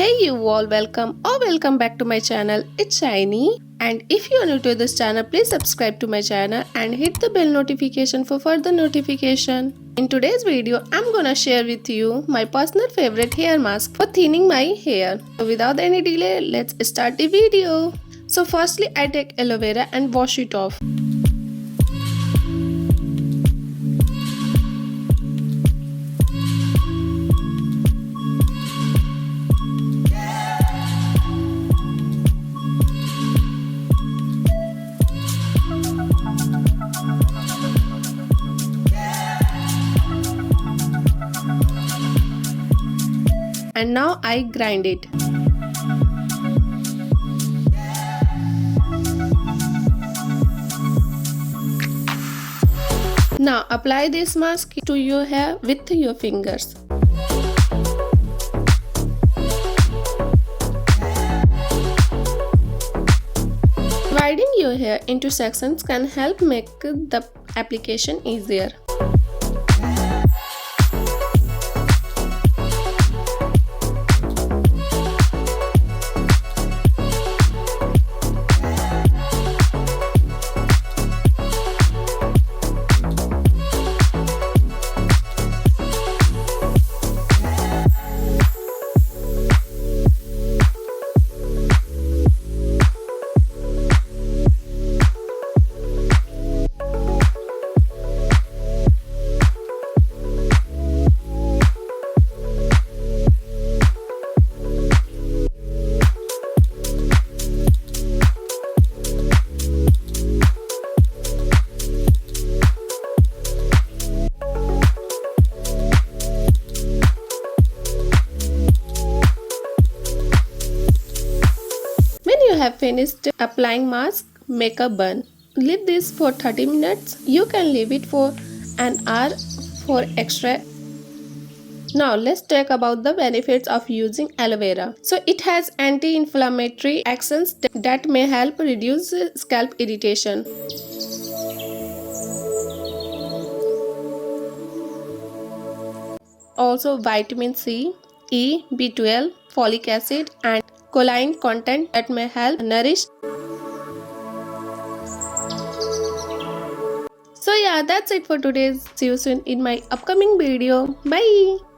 Hey you all, welcome back to my channel. It's Shiny, and if you are new to this channel, please subscribe to my channel and hit the bell notification for further notification. In today's video, I'm gonna share with you my personal favorite hair mask for thinning my hair. So without any delay, let's start the video. So firstly, I take aloe vera and wash it off. And now I grind it. Now apply this mask to your hair with your fingers. Dividing your hair into sections can help make the application easier. You have finished applying mask, make a bun. Leave this for 30 minutes. You can leave it for an hour for extra. Now let's talk about the benefits of using aloe vera. So it has anti-inflammatory actions that may help reduce scalp irritation. Also vitamin C, E, B12, folic acid and choline content that may help nourish. So yeah, that's it for today. See you soon in my upcoming video. Bye.